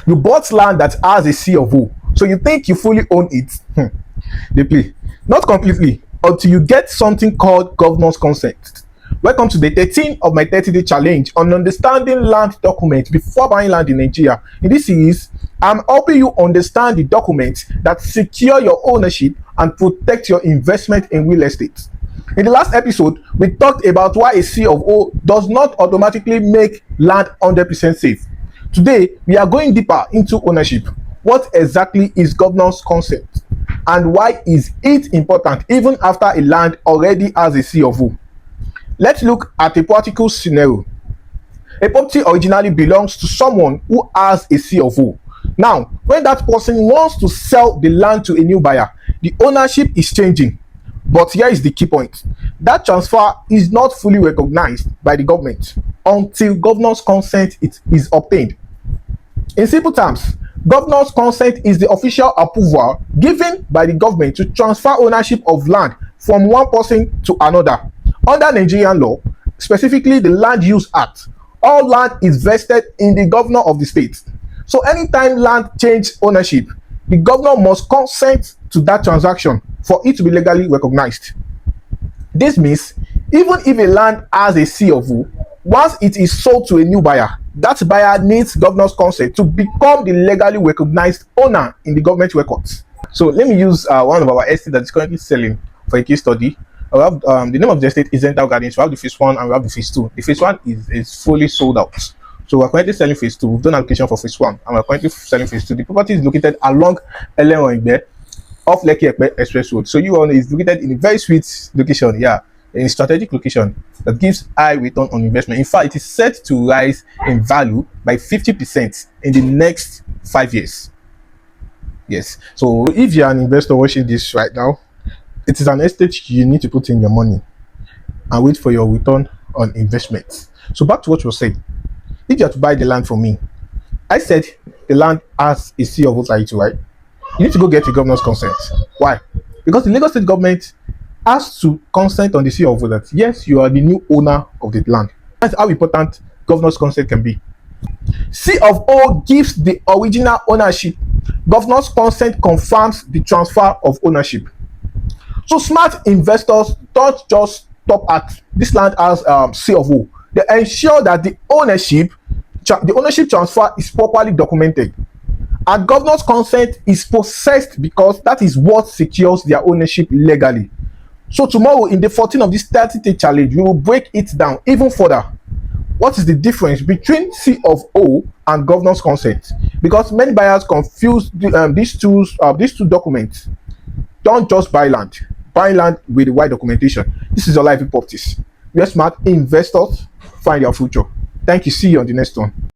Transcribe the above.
You bought land that has a C of O, so you think you fully own it. They play. Not completely, until you get something called governor's consent. Welcome to day 13 of my 30-day challenge on understanding land documents before buying land in Nigeria. In this series, I'm helping you understand the documents that secure your ownership and protect your investment in real estate. In the last episode, we talked about why a C of O does not automatically make land 100% safe. Today, we are going deeper into ownership. What exactly is governor's consent? And why is it important even after a land already has a C of O? Let's look at a practical scenario. A property originally belongs to someone who has a C of O. Now, when that person wants to sell the land to a new buyer, the ownership is changing. But here is the key point. That transfer is not fully recognized by the government until governor's consent is obtained. In simple terms, governor's consent is the official approval given by the government to transfer ownership of land from one person to another. Under Nigerian law, specifically the Land Use Act, all land is vested in the governor of the state. So anytime land changes ownership, the governor must consent to that transaction for it to be legally recognized. This means even if a land has a C of O, once it is sold to a new buyer, that buyer needs governor's consent to become the legally recognized owner in the government records. So let me use one of our estates that is currently selling for a case study. We have the name of the estate is Zental Gardens. We have the phase 1 and we have the phase 2. The phase 1 is fully sold out. So we're currently selling phase 2. We've done application for phase 1 and we're currently selling phase 2. The property is located along Eleron off Lekki Epe Express Road. So you all is located in a very sweet location, in a strategic location that gives high return on investment. In fact, it is set to rise in value by 50% in the next 5 years. Yes. So if you're an investor watching this right now, it is an estate you need to put in your money and wait for your return on investment. So back to what you were saying. If you are to buy the land from me, I said the land has a C of O title, right? You need to go get a governor's consent. Why? Because the Lagos state government has to consent on the C of O that yes, you are the new owner of the land. That's how important governor's consent can be. C of O gives the original ownership. Governor's consent confirms the transfer of ownership. So smart investors don't just stop at this land as C of O. They ensure that the ownership transfer is properly documented. And governor's consent is processed because that is what secures their ownership legally. So tomorrow in the 14 of this 30-day challenge, we will break it down even further. What is the difference between C of O and governor's consent? Because many buyers confuse these two documents. Don't just buy land. Buy land with the right documentation. This is your life in properties. Where smart investors find their future. Thank you. See you on the next one.